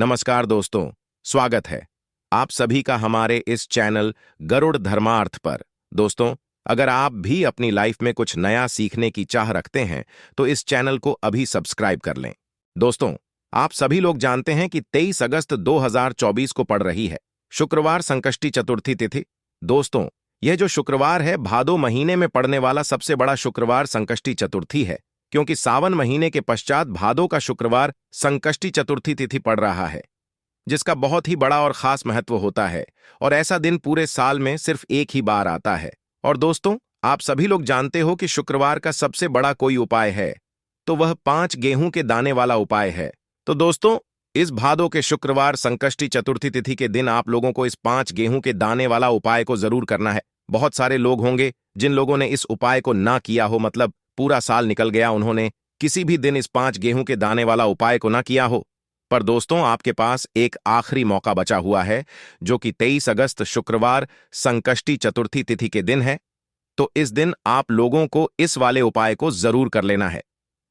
नमस्कार दोस्तों, स्वागत है आप सभी का हमारे इस चैनल गरुड़ धर्मार्थ पर। दोस्तों, अगर आप भी अपनी लाइफ में कुछ नया सीखने की चाह रखते हैं तो इस चैनल को अभी सब्सक्राइब कर लें। दोस्तों, आप सभी लोग जानते हैं कि 23 अगस्त 2024 को पड़ रही है शुक्रवार संकष्टी चतुर्थी तिथि। दोस्तों, यह जो शुक्रवार है भादो महीने में पड़ने वाला सबसे बड़ा शुक्रवार संकष्टी चतुर्थी है, क्योंकि सावन महीने के पश्चात भादो का शुक्रवार संकष्टी चतुर्थी तिथि पड़ रहा है, जिसका बहुत ही बड़ा और खास महत्व होता है। और ऐसा दिन पूरे साल में सिर्फ एक ही बार आता है। और दोस्तों, आप सभी लोग जानते हो कि शुक्रवार का सबसे बड़ा कोई उपाय है तो वह 5 गेहूं के दाने वाला उपाय है। तो दोस्तों, इस भादो के शुक्रवार संकष्टी चतुर्थी तिथि के दिन आप लोगों को इस 5 गेहूं के दाने वाला उपाय को जरूर करना है। बहुत सारे लोग होंगे जिन लोगों ने इस उपाय को ना किया हो, मतलब पूरा साल निकल गया, उन्होंने किसी भी दिन इस 5 गेहूं के दाने वाला उपाय को ना किया हो। पर दोस्तों, आपके पास एक आखिरी मौका बचा हुआ है, जो कि 23 अगस्त शुक्रवार संकष्टी चतुर्थी तिथि के दिन है। तो इस दिन आप लोगों को इस वाले उपाय को जरूर कर लेना है।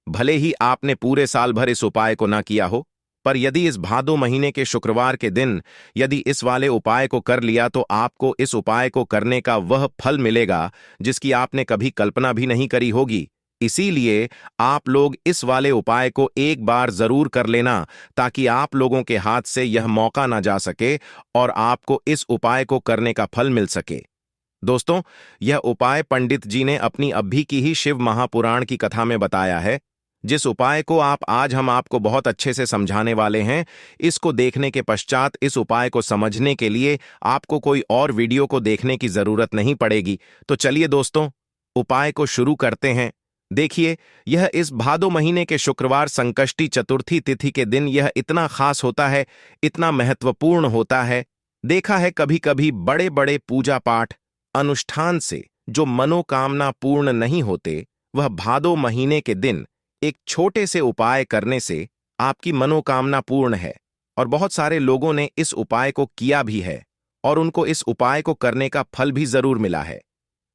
भले ही आपने पूरे साल भर इस उपाय को ना किया हो, पर यदि इस भादो महीने के शुक्रवार के दिन यदि इस वाले उपाय को कर लिया तो आपको इस उपाय को करने का वह फल मिलेगा जिसकी आपने कभी कल्पना भी नहीं करी होगी। इसीलिए आप लोग इस वाले उपाय को एक बार जरूर कर लेना, ताकि आप लोगों के हाथ से यह मौका ना जा सके और आपको इस उपाय को करने का फल मिल सके। दोस्तों, यह उपाय पंडित जी ने अपनी अभी की ही शिव महापुराण की कथा में बताया है। जिस उपाय को आज हम आपको बहुत अच्छे से समझाने वाले हैं, इसको देखने के पश्चात इस उपाय को समझने के लिए आपको कोई और वीडियो को देखने की जरूरत नहीं पड़ेगी। तो चलिए दोस्तों, उपाय को शुरू करते हैं। देखिए, यह इस भादो महीने के शुक्रवार संकष्टी चतुर्थी तिथि के दिन यह इतना खास होता है, इतना महत्वपूर्ण होता है। देखा है कभी कभी बड़े बड़े पूजा पाठ अनुष्ठान से जो मनोकामना पूर्ण नहीं होते, वह भादो महीने के दिन एक छोटे से उपाय करने से आपकी मनोकामना पूर्ण है। और बहुत सारे लोगों ने इस उपाय को किया भी है और उनको इस उपाय को करने का फल भी जरूर मिला है।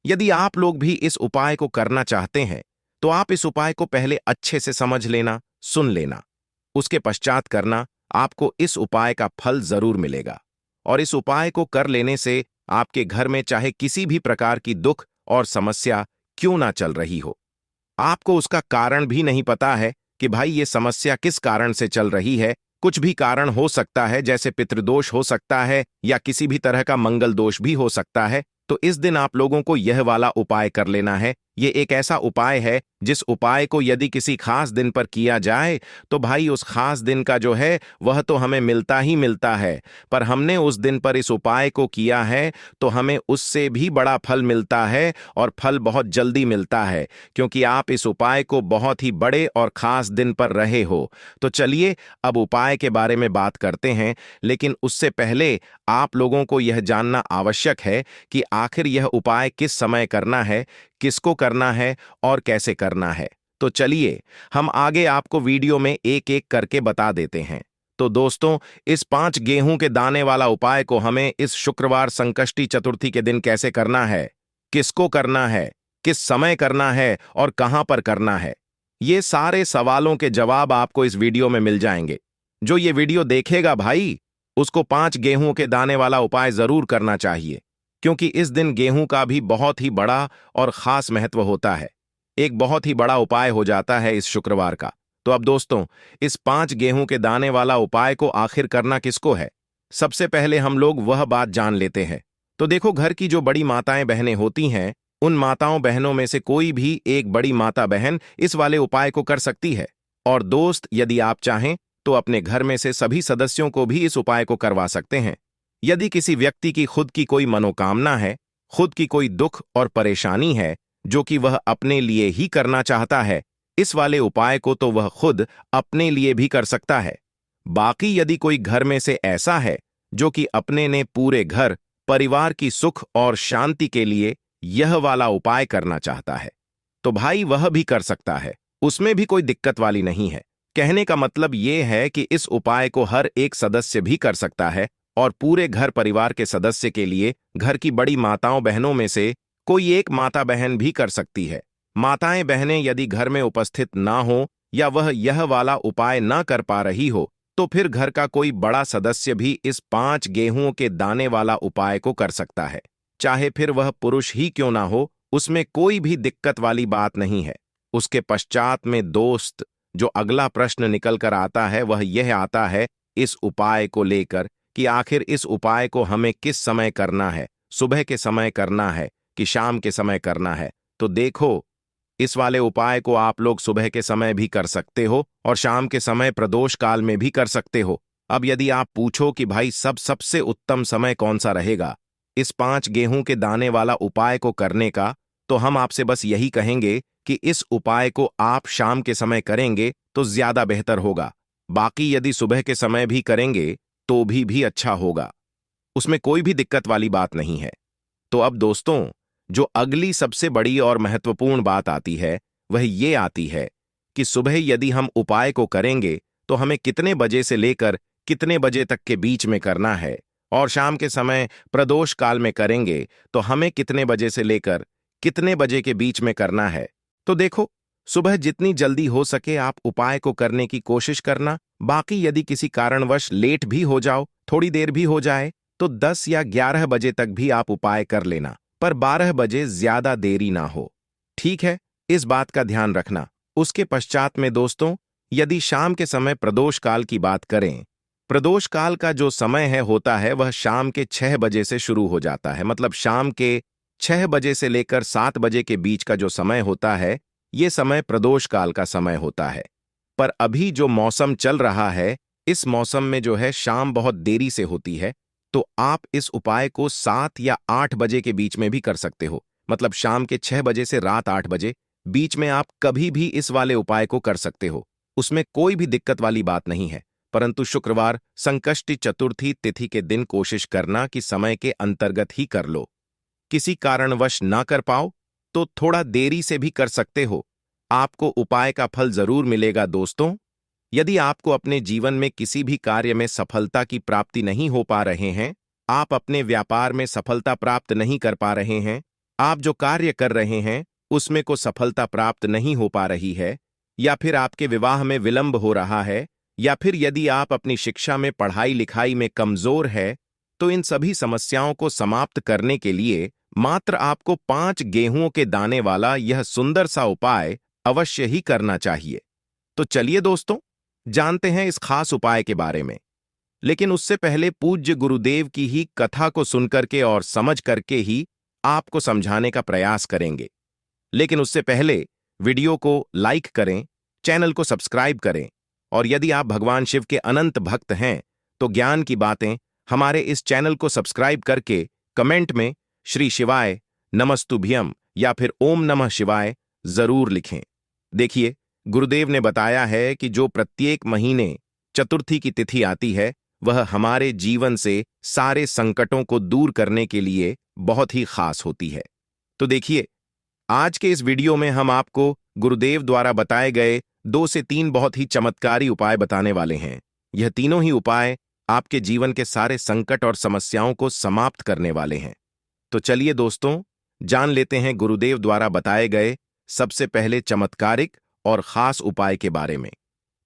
यदि आप लोग भी इस उपाय को करना चाहते हैं तो आप इस उपाय को पहले अच्छे से समझ लेना, सुन लेना, उसके पश्चात करना। आपको इस उपाय का फल जरूर मिलेगा। और इस उपाय को कर लेने से आपके घर में चाहे किसी भी प्रकार की दुख और समस्या क्यों ना चल रही हो, आपको उसका कारण भी नहीं पता है कि भाई ये समस्या किस कारण से चल रही है। कुछ भी कारण हो सकता है, जैसे पितृदोष हो सकता है या किसी भी तरह का मंगल दोष भी हो सकता है। तो इस दिन आप लोगों को यह वाला उपाय कर लेना है। ये एक ऐसा उपाय है जिस उपाय को यदि किसी खास दिन पर किया जाए तो भाई उस खास दिन का जो है वह तो हमें मिलता ही मिलता है, पर हमने उस दिन पर इस उपाय को किया है तो हमें उससे भी बड़ा फल मिलता है, और फल बहुत जल्दी मिलता है, क्योंकि आप इस उपाय को बहुत ही बड़े और खास दिन पर रहे हो। तो चलिए अब उपाय के बारे में बात करते हैं, लेकिन उससे पहले आप लोगों को यह जानना आवश्यक है कि आखिर यह उपाय किस समय करना है, किसको करना है और कैसे करना है। तो चलिए हम आगे आपको वीडियो में एक एक करके बता देते हैं। तो दोस्तों, इस 5 गेहूं के दाने वाला उपाय को हमें इस शुक्रवार संकष्टी चतुर्थी के दिन कैसे करना है, किसको करना है, किस समय करना है और कहां पर करना है, ये सारे सवालों के जवाब आपको इस वीडियो में मिल जाएंगे। जो ये वीडियो देखेगा भाई, उसको 5 गेहूं के दाने वाला उपाय जरूर करना चाहिए, क्योंकि इस दिन गेहूं का भी बहुत ही बड़ा और खास महत्व होता है। एक बहुत ही बड़ा उपाय हो जाता है इस शुक्रवार का। तो अब दोस्तों, इस 5 गेहूं के दाने वाला उपाय को आखिर करना किसको है, सबसे पहले हम लोग वह बात जान लेते हैं। तो देखो, घर की जो बड़ी माताएं बहनें होती हैं, उन माताओं बहनों में से कोई भी एक बड़ी माता बहन इस वाले उपाय को कर सकती है। और दोस्त, यदि आप चाहें तो अपने घर में से सभी सदस्यों को भी इस उपाय को करवा सकते हैं। यदि किसी व्यक्ति की खुद की कोई मनोकामना है, खुद की कोई दुख और परेशानी है जो कि वह अपने लिए ही करना चाहता है, इस वाले उपाय को तो वह खुद अपने लिए भी कर सकता है। बाकी यदि कोई घर में से ऐसा है जो कि अपने ने पूरे घर परिवार की सुख और शांति के लिए यह वाला उपाय करना चाहता है, तो भाई वह भी कर सकता है, उसमें भी कोई दिक्कत वाली नहीं है। कहने का मतलब यह है कि इस उपाय को हर एक सदस्य भी कर सकता है, और पूरे घर परिवार के सदस्य के लिए घर की बड़ी माताओं बहनों में से कोई एक माता बहन भी कर सकती है। माताएं बहनें यदि घर में उपस्थित ना हो या वह यह वाला उपाय ना कर पा रही हो, तो फिर घर का कोई बड़ा सदस्य भी इस 5 गेहूं के दाने वाला उपाय को कर सकता है। चाहे फिर वह पुरुष ही क्यों ना हो, उसमें कोई भी दिक्कत वाली बात नहीं है। उसके पश्चात में दोस्त जो अगला प्रश्न निकल कर आता है वह यह आता है इस उपाय को लेकर कि आखिर इस उपाय को हमें किस समय करना है, सुबह के समय करना है कि शाम के समय करना है। तो देखो, इस वाले उपाय को आप लोग सुबह के समय भी कर सकते हो और शाम के समय प्रदोष काल में भी कर सकते हो। अब यदि आप पूछो कि भाई सबसे उत्तम समय कौन सा रहेगा इस 5 गेहूं के दाने वाला उपाय को करने का, तो हम आपसे बस यही कहेंगे कि इस उपाय को आप शाम के समय करेंगे तो ज्यादा बेहतर होगा। बाकी यदि सुबह के समय भी करेंगे तो भी अच्छा होगा, उसमें कोई भी दिक्कत वाली बात नहीं है। तो अब दोस्तों, जो अगली सबसे बड़ी और महत्वपूर्ण बात आती है वह ये आती है कि सुबह यदि हम उपाय को करेंगे तो हमें कितने बजे से लेकर कितने बजे तक के बीच में करना है, और शाम के समय प्रदोष काल में करेंगे तो हमें कितने बजे से लेकर कितने बजे के बीच में करना है। तो देखो, सुबह जितनी जल्दी हो सके आप उपाय को करने की कोशिश करना। बाकी यदि किसी कारणवश लेट भी हो जाओ, थोड़ी देर भी हो जाए, तो 10 या 11 बजे तक भी आप उपाय कर लेना, पर 12 बजे ज्यादा देरी ना हो। ठीक है, इस बात का ध्यान रखना। उसके पश्चात में दोस्तों, यदि शाम के समय प्रदोष काल की बात करें, प्रदोष काल का जो समय है होता है वह शाम के 6 बजे से शुरू हो जाता है। मतलब शाम के 6 बजे से लेकर 7 बजे के बीच का जो समय होता है, ये समय प्रदोष काल का समय होता है। पर अभी जो मौसम चल रहा है, इस मौसम में जो है शाम बहुत देरी से होती है, तो आप इस उपाय को 7 या 8 बजे के बीच में भी कर सकते हो। मतलब शाम के 6 बजे से रात 8 बजे बीच में आप कभी भी इस वाले उपाय को कर सकते हो, उसमें कोई भी दिक्कत वाली बात नहीं है। परंतु शुक्रवार संकष्टी चतुर्थी तिथि के दिन कोशिश करना कि समय के अंतर्गत ही कर लो। किसी कारणवश ना कर पाओ तो थोड़ा देरी से भी कर सकते हो, आपको उपाय का फल जरूर मिलेगा। दोस्तों, यदि आपको अपने जीवन में किसी भी कार्य में सफलता की प्राप्ति नहीं हो पा रहे हैं, आप अपने व्यापार में सफलता प्राप्त नहीं कर पा रहे हैं, आप जो कार्य कर रहे हैं उसमें को सफलता प्राप्त नहीं हो पा रही है, या फिर आपके विवाह में विलंब हो रहा है, या फिर यदि आप अपनी शिक्षा में पढ़ाई लिखाई में कमजोर है, तो इन सभी समस्याओं को समाप्त करने के लिए मात्र आपको 5 गेहूं के दाने वाला यह सुंदर सा उपाय अवश्य ही करना चाहिए। तो चलिए दोस्तों, जानते हैं इस खास उपाय के बारे में। लेकिन उससे पहले पूज्य गुरुदेव की ही कथा को सुनकर के और समझ करके ही आपको समझाने का प्रयास करेंगे। लेकिन उससे पहले वीडियो को लाइक करें, चैनल को सब्सक्राइब करें, और यदि आप भगवान शिव के अनंत भक्त हैं तो ज्ञान की बातें हमारे इस चैनल को सब्सक्राइब करके कमेंट में श्री शिवाय नमस्तुभ्यम या फिर ओम नमः शिवाय जरूर लिखें। देखिए, गुरुदेव ने बताया है कि जो प्रत्येक महीने चतुर्थी की तिथि आती है वह हमारे जीवन से सारे संकटों को दूर करने के लिए बहुत ही खास होती है। तो देखिए, आज के इस वीडियो में हम आपको गुरुदेव द्वारा बताए गए 2 से 3 बहुत ही चमत्कारी उपाय बताने वाले हैं। यह तीनों ही उपाय आपके जीवन के सारे संकट और समस्याओं को समाप्त करने वाले हैं। तो चलिए दोस्तों, जान लेते हैं गुरुदेव द्वारा बताए गए सबसे पहले चमत्कारिक और खास उपाय के बारे में।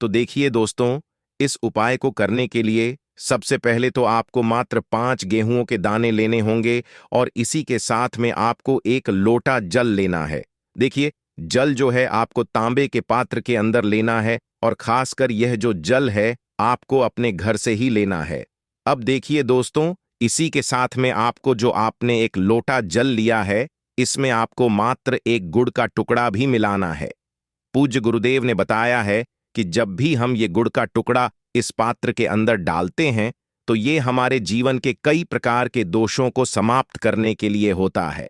तो देखिए दोस्तों, इस उपाय को करने के लिए सबसे पहले तो आपको मात्र 5 गेहूं के दाने लेने होंगे, और इसी के साथ में आपको एक लोटा जल लेना है। देखिए, जल जो है आपको तांबे के पात्र के अंदर लेना है, और खासकर यह जो जल है आपको अपने घर से ही लेना है। अब देखिए दोस्तों, इसी के साथ में आपको जो आपने एक लोटा जल लिया है, इसमें आपको मात्र एक गुड़ का टुकड़ा भी मिलाना है। पूज्य गुरुदेव ने बताया है कि जब भी हम ये गुड़ का टुकड़ा इस पात्र के अंदर डालते हैं तो ये हमारे जीवन के कई प्रकार के दोषों को समाप्त करने के लिए होता है।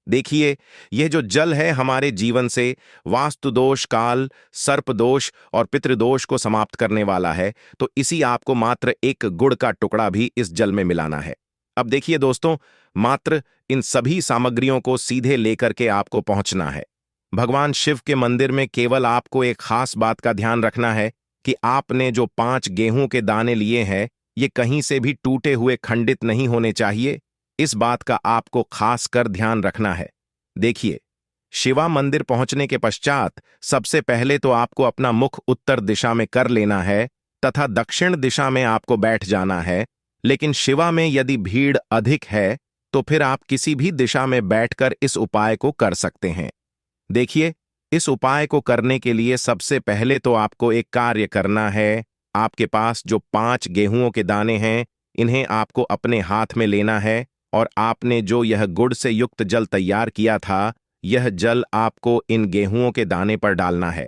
देखिए, यह जो जल है हमारे जीवन से वास्तु दोष, काल, सर्प दोष और पितृदोष को समाप्त करने वाला है। तो इसी आपको मात्र एक गुड़ का टुकड़ा भी इस जल में मिलाना है। अब देखिए दोस्तों, मात्र इन सभी सामग्रियों को सीधे लेकर के आपको पहुंचना है। भगवान शिव के मंदिर में केवल आपको एक खास बात का ध्यान रखना है कि आपने जो 5 गेहूं के दाने लिए हैं ये कहीं से भी टूटे हुए खंडित नहीं होने चाहिए। इस बात का आपको खास कर ध्यान रखना है। देखिए, शिवा मंदिर पहुंचने के पश्चात सबसे पहले तो आपको अपना मुख उत्तर दिशा में कर लेना है, तथा दक्षिण दिशा में आपको बैठ जाना है। लेकिन शिवा में यदि भीड़ अधिक है तो फिर आप किसी भी दिशा में बैठकर इस उपाय को कर सकते हैं। देखिए, इस उपाय को करने के लिए सबसे पहले तो आपको एक कार्य करना है। आपके पास जो 5 गेहूंों के दाने हैं, इन्हें आपको अपने हाथ में लेना है और आपने जो यह गुड़ से युक्त जल तैयार किया था, यह जल आपको इन गेहूंों के दाने पर डालना है।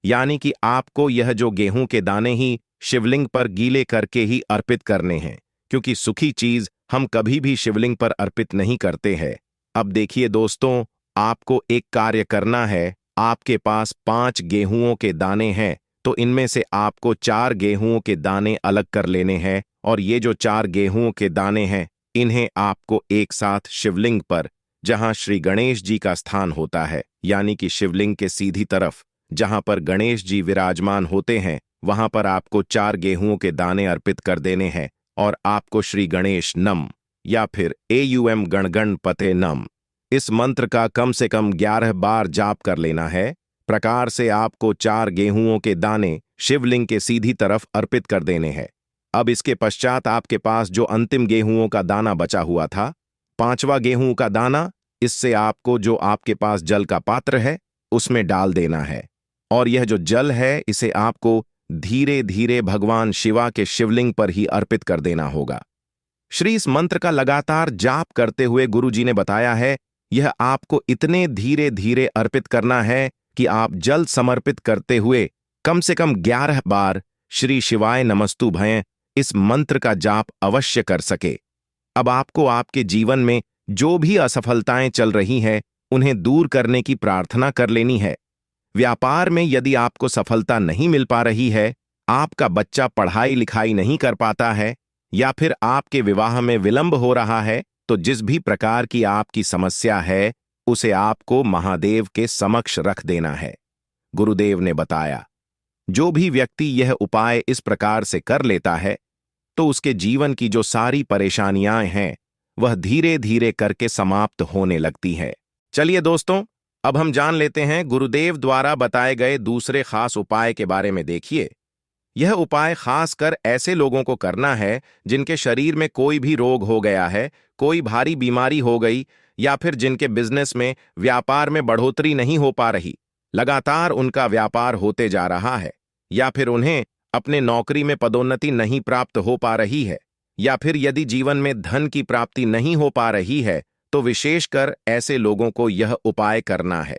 यानी कि आपको यह जो गेहूं के दाने ही शिवलिंग पर गीले करके ही अर्पित करने हैं, क्योंकि सूखी चीज हम कभी भी शिवलिंग पर अर्पित नहीं करते हैं। अब देखिए दोस्तों, आपको एक कार्य करना है। आपके पास 5 गेहूंों के दाने हैं, तो इनमें से आपको 4 गेहूंों के दाने अलग कर लेने हैं और ये जो 4 गेहूंों के दाने हैं, इन्हें आपको एक साथ शिवलिंग पर, जहां श्री गणेश जी का स्थान होता है, यानी कि शिवलिंग के सीधी तरफ जहां पर गणेश जी विराजमान होते हैं, वहां पर आपको 4 गेहूंों के दाने अर्पित कर देने हैं और आपको श्री गणेश नम या फिर AUM गण पते नम इस मंत्र का कम से कम 11 बार जाप कर लेना है। प्रकार से आपको 4 गेहूंों के दाने शिवलिंग के सीधी तरफ अर्पित कर देने हैं। अब इसके पश्चात आपके पास जो अंतिम गेहूंों का दाना बचा हुआ था, 5वां गेहूं का दाना, इससे आपको जो आपके पास जल का पात्र है उसमें डाल देना है और यह जो जल है इसे आपको धीरे धीरे भगवान शिवा के शिवलिंग पर ही अर्पित कर देना होगा। श्री इस मंत्र का लगातार जाप करते हुए गुरुजी ने बताया है, यह आपको इतने धीरे धीरे अर्पित करना है कि आप जल समर्पित करते हुए कम से कम 11 बार श्री शिवाय नमस्तु भयं इस मंत्र का जाप अवश्य कर सके। अब आपको आपके जीवन में जो भी असफलताएं चल रही हैं, उन्हें दूर करने की प्रार्थना कर लेनी है। व्यापार में यदि आपको सफलता नहीं मिल पा रही है, आपका बच्चा पढ़ाई लिखाई नहीं कर पाता है या फिर आपके विवाह में विलंब हो रहा है, तो जिस भी प्रकार की आपकी समस्या है उसे आपको महादेव के समक्ष रख देना है। गुरुदेव ने बताया, जो भी व्यक्ति यह उपाय इस प्रकार से कर लेता है तो उसके जीवन की जो सारी परेशानियां हैं वह धीरे धीरे करके समाप्त होने लगती है। चलिए दोस्तों, अब हम जान लेते हैं गुरुदेव द्वारा बताए गए दूसरे खास उपाय के बारे में। देखिए, यह उपाय खासकर ऐसे लोगों को करना है जिनके शरीर में कोई भी रोग हो गया है, कोई भारी बीमारी हो गई या फिर जिनके बिजनेस में व्यापार में बढ़ोतरी नहीं हो पा रही, लगातार उनका व्यापार होते जा रहा है, या फिर उन्हें अपने नौकरी में पदोन्नति नहीं प्राप्त हो पा रही है, या फिर यदि जीवन में धन की प्राप्ति नहीं हो पा रही है, तो विशेषकर ऐसे लोगों को यह उपाय करना है।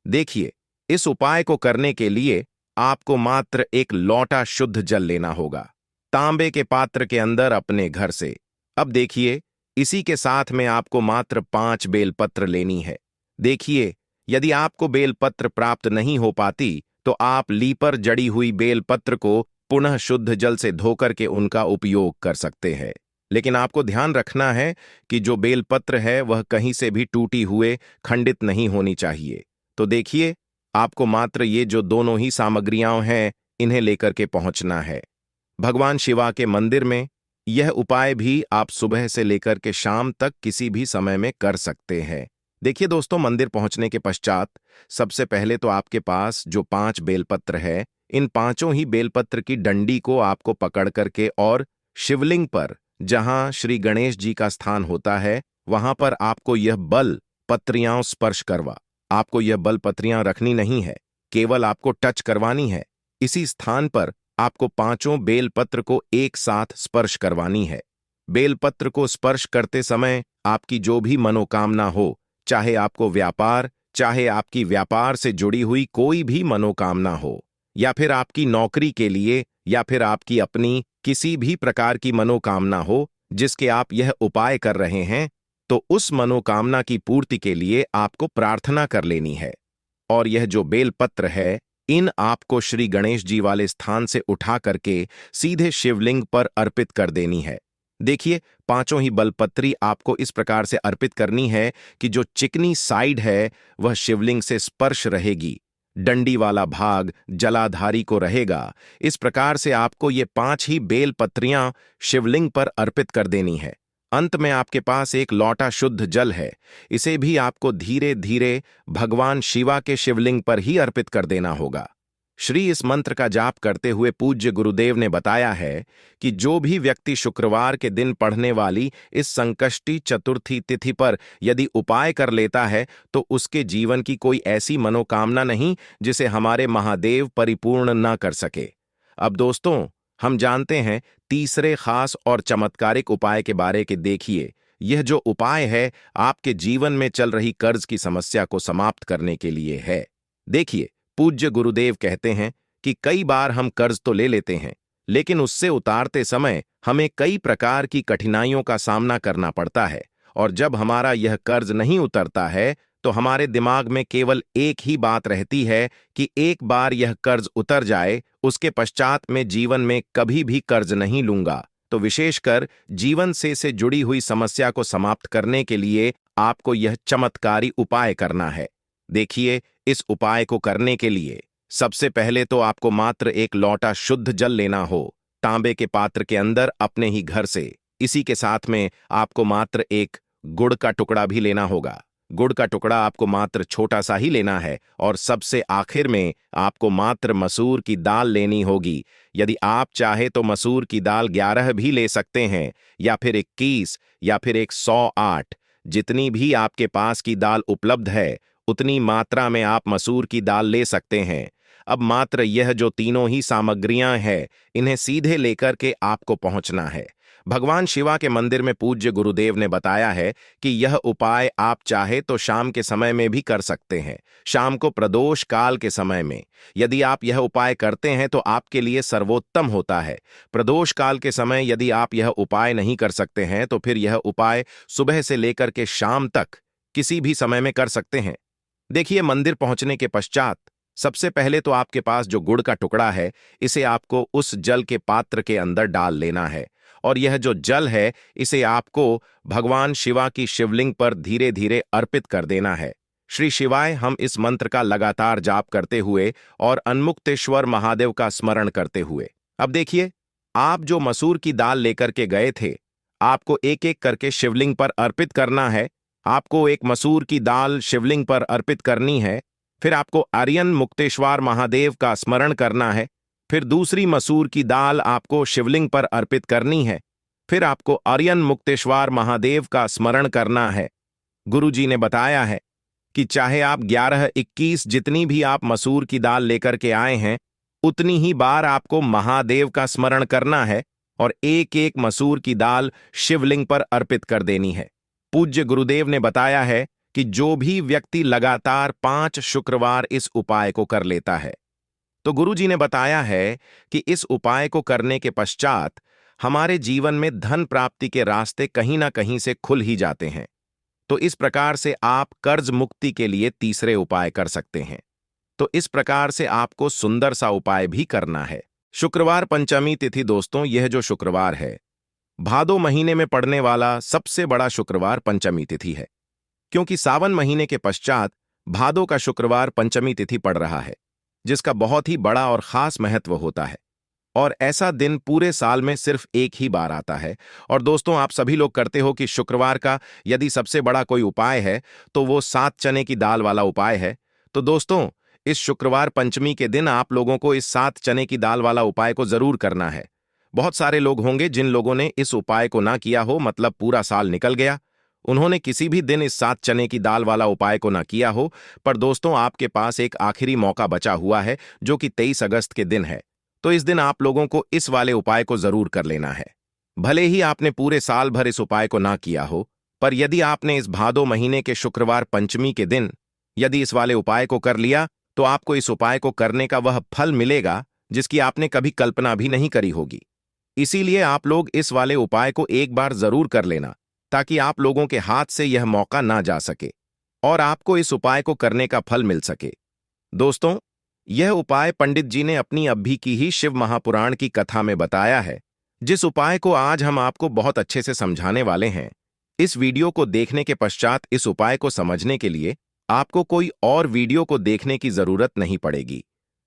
देखिए, इस उपाय को करने के लिए आपको मात्र एक लोटा शुद्ध जल लेना होगा, तांबे के पात्र के अंदर अपने घर से। अब देखिए, इसी के साथ में आपको मात्र 5 बेलपत्र लेनी है। देखिए, यदि आपको बेलपत्र प्राप्त नहीं हो पाती तो आप लीपर जड़ी हुई बेलपत्र को पुनः शुद्ध जल से धोकर के उनका उपयोग कर सकते हैं। लेकिन आपको ध्यान रखना है कि जो बेलपत्र है वह कहीं से भी टूटी हुए खंडित नहीं होनी चाहिए। तो देखिए, आपको मात्र ये जो दोनों ही सामग्रियां हैं, इन्हें लेकर के पहुंचना है भगवान शिवा के मंदिर में। यह उपाय भी आप सुबह से लेकर के शाम तक किसी भी समय में कर सकते हैं। देखिए दोस्तों, मंदिर पहुंचने के पश्चात सबसे पहले तो आपके पास जो 5 बेलपत्र है, इन 5 ही बेलपत्र की डंडी को आपको पकड़ करके और शिवलिंग पर जहां श्री गणेश जी का स्थान होता है, वहां पर आपको यह बल पत्रियां स्पर्श करवा, आपको यह बल पत्रियां रखनी नहीं है, केवल आपको टच करवानी है। इसी स्थान पर आपको 5 बेलपत्र को एक साथ स्पर्श करवानी है। बेलपत्र को स्पर्श करते समय आपकी जो भी मनोकामना हो, चाहे आपको व्यापार, चाहे आपकी व्यापार से जुड़ी हुई कोई भी मनोकामना हो, या फिर आपकी नौकरी के लिए, या फिर आपकी अपनी किसी भी प्रकार की मनोकामना हो जिसके आप यह उपाय कर रहे हैं, तो उस मनोकामना की पूर्ति के लिए आपको प्रार्थना कर लेनी है। और यह जो बेलपत्र है, इन आपको श्री गणेश जी वाले स्थान से उठा करके सीधे शिवलिंग पर अर्पित कर देनी है। देखिए, 5 ही बलपत्री आपको इस प्रकार से अर्पित करनी है कि जो चिकनी साइड है वह शिवलिंग से स्पर्श रहेगी, डंडी वाला भाग जलाधारी को रहेगा। इस प्रकार से आपको ये 5 ही बेलपत्रियां शिवलिंग पर अर्पित कर देनी है। अंत में आपके पास एक लोटा शुद्ध जल है, इसे भी आपको धीरे धीरे भगवान शिवा के शिवलिंग पर ही अर्पित कर देना होगा। श्री इस मंत्र का जाप करते हुए पूज्य गुरुदेव ने बताया है कि जो भी व्यक्ति शुक्रवार के दिन पढ़ने वाली इस संकष्टी चतुर्थी तिथि पर यदि उपाय कर लेता है तो उसके जीवन की कोई ऐसी मनोकामना नहीं जिसे हमारे महादेव परिपूर्ण न कर सके। अब दोस्तों, हम जानते हैं तीसरे खास और चमत्कारिक उपाय के बारे के। देखिए, यह जो उपाय है आपके जीवन में चल रही कर्ज की समस्या को समाप्त करने के लिए है। देखिए, पूज्य गुरुदेव कहते हैं कि कई बार हम कर्ज तो ले लेते हैं, लेकिन उससे उतारते समय हमें कई प्रकार की कठिनाइयों का सामना करना पड़ता है, और जब हमारा यह कर्ज नहीं उतरता है तो हमारे दिमाग में केवल एक ही बात रहती है कि एक बार यह कर्ज उतर जाए, उसके पश्चात मैं जीवन में कभी भी कर्ज नहीं लूंगा। तो विशेषकर जीवन से जुड़ी हुई समस्या को समाप्त करने के लिए आपको यह चमत्कारी उपाय करना है। देखिए, इस उपाय को करने के लिए सबसे पहले तो आपको मात्र एक लोटा शुद्ध जल लेना हो, तांबे के पात्र के अंदर अपने ही घर से। इसी के साथ में आपको मात्र एक गुड़ का टुकड़ा भी लेना होगा। गुड़ का टुकड़ा आपको मात्र छोटा सा ही लेना है, और सबसे आखिर में आपको मात्र मसूर की दाल लेनी होगी। यदि आप चाहे तो मसूर की दाल 11 भी ले सकते हैं, या फिर 21, या फिर 108। जितनी भी आपके पास की दाल उपलब्ध है उतनी मात्रा में आप मसूर की दाल ले सकते हैं। अब मात्र यह जो तीनों ही सामग्रियां हैं, इन्हें सीधे लेकर के आपको पहुंचना है। भगवान शिवा के मंदिर में पूज्य गुरुदेव ने बताया है कि यह उपाय आप चाहे तो शाम के समय में भी कर सकते हैं, शाम को प्रदोष काल के समय में। यदि आप यह उपाय करते हैं तो आपके लिए सर्वोत्तम होता है। प्रदोष काल के समय यदि आप यह उपाय नहीं कर सकते हैं तो फिर यह उपाय सुबह से लेकर के शाम तक किसी भी समय में कर सकते हैं। देखिए, मंदिर पहुंचने के पश्चात सबसे पहले तो आपके पास जो गुड़ का टुकड़ा है, इसे आपको उस जल के पात्र के अंदर डाल लेना है, और यह जो जल है इसे आपको भगवान शिवा की शिवलिंग पर धीरे धीरे अर्पित कर देना है। श्री शिवाय हम इस मंत्र का लगातार जाप करते हुए और अनमुक्तेश्वर महादेव का स्मरण करते हुए। अब देखिए, आप जो मसूर की दाल लेकर के गए थे, आपको एक एक करके शिवलिंग पर अर्पित करना है। आपको एक मसूर की दाल शिवलिंग पर अर्पित करनी है, फिर आपको आर्यन मुक्तेश्वर महादेव का स्मरण करना है, फिर दूसरी मसूर की दाल आपको शिवलिंग पर अर्पित करनी है, फिर आपको आर्यन मुक्तेश्वर महादेव का स्मरण करना है। गुरुजी ने बताया है कि चाहे आप 11, 21 जितनी भी आप मसूर की दाल लेकर के आए हैं, उतनी ही बार आपको महादेव का स्मरण करना है और एक एक मसूर की दाल शिवलिंग पर अर्पित कर देनी है। पूज्य गुरुदेव ने बताया है कि जो भी व्यक्ति लगातार 5 शुक्रवार इस उपाय को कर लेता है, तो गुरुजी ने बताया है कि इस उपाय को करने के पश्चात हमारे जीवन में धन प्राप्ति के रास्ते कहीं ना कहीं से खुल ही जाते हैं। तो इस प्रकार से आप कर्ज मुक्ति के लिए तीसरे उपाय कर सकते हैं। तो इस प्रकार से आपको सुंदर सा उपाय भी करना है। शुक्रवार पंचमी तिथि दोस्तों, यह जो शुक्रवार है, भादो महीने में पड़ने वाला सबसे बड़ा शुक्रवार पंचमी तिथि है, क्योंकि सावन महीने के पश्चात भादो का शुक्रवार पंचमी तिथि पड़ रहा है, जिसका बहुत ही बड़ा और खास महत्व होता है। और ऐसा दिन पूरे साल में सिर्फ एक ही बार आता है। और दोस्तों, आप सभी लोग करते हो कि शुक्रवार का यदि सबसे बड़ा कोई उपाय है तो वो 7 चने की दाल वाला उपाय है। तो दोस्तों, इस शुक्रवार पंचमी के दिन आप लोगों को इस 7 चने की दाल वाला उपाय को जरूर करना है। बहुत सारे लोग होंगे जिन लोगों ने इस उपाय को ना किया हो, मतलब पूरा साल निकल गया, उन्होंने किसी भी दिन इस 7 चने की दाल वाला उपाय को ना किया हो। पर दोस्तों, आपके पास एक आखिरी मौका बचा हुआ है, जो कि 23 अगस्त के दिन है। तो इस दिन आप लोगों को इस वाले उपाय को जरूर कर लेना है। भले ही आपने पूरे साल भर इस उपाय को ना किया हो, पर यदि आपने इस भादो महीने के शुक्रवार पंचमी के दिन यदि इस वाले उपाय को कर लिया, तो आपको इस उपाय को करने का वह फल मिलेगा जिसकी आपने कभी कल्पना भी नहीं करी होगी। इसीलिए आप लोग इस वाले उपाय को एक बार जरूर कर लेना, ताकि आप लोगों के हाथ से यह मौका ना जा सके और आपको इस उपाय को करने का फल मिल सके। दोस्तों, यह उपाय पंडित जी ने अपनी अभी की ही शिव महापुराण की कथा में बताया है, जिस उपाय को आज हम आपको बहुत अच्छे से समझाने वाले हैं। इस वीडियो को देखने के पश्चात इस उपाय को समझने के लिए आपको कोई और वीडियो को देखने की जरूरत नहीं पड़ेगी।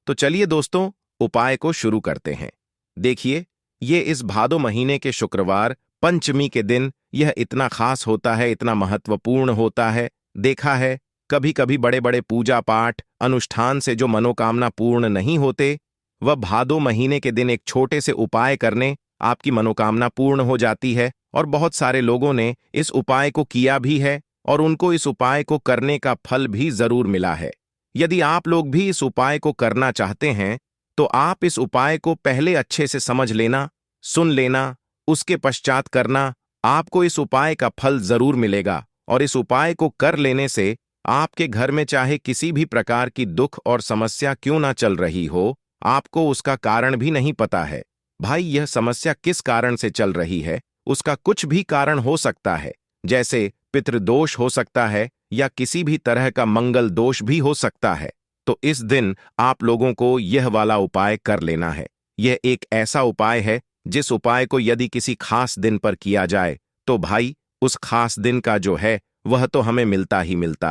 तो चलिए दोस्तों, उपाय को शुरू करते हैं। देखिए, ये इस भादो महीने के शुक्रवार पंचमी के दिन यह इतना खास होता है, इतना महत्वपूर्ण होता है। देखा है, कभी कभी बड़े बड़े पूजा पाठ अनुष्ठान से जो मनोकामना पूर्ण नहीं होते, वह भादो महीने के दिन एक छोटे से उपाय करने आपकी मनोकामना पूर्ण हो जाती है। और बहुत सारे लोगों ने इस उपाय को किया भी है और उनको इस उपाय को करने का फल भी जरूर मिला है। यदि आप लोग भी इस उपाय को करना चाहते हैं तो आप इस उपाय को पहले अच्छे से समझ लेना, सुन लेना, उसके पश्चात करना। आपको इस उपाय का फल जरूर मिलेगा और इस उपाय को कर लेने से आपके घर में चाहे किसी भी प्रकार की दुख और समस्या क्यों ना चल रही हो, आपको उसका कारण भी नहीं पता है। भाई, यह समस्या किस कारण से चल रही है, उसका कुछ भी कारण हो सकता है। जैसे पितृदोष हो सकता है या किसी भी तरह का मंगल दोष भी हो सकता है। तो इस दिन आप लोगों को यह वाला उपाय कर लेना है। यह एक ऐसा उपाय है जिस उपाय को यदि किसी खास दिन पर किया जाए तो भाई उस खास दिन का जो है वह तो हमें मिलता ही मिलता है।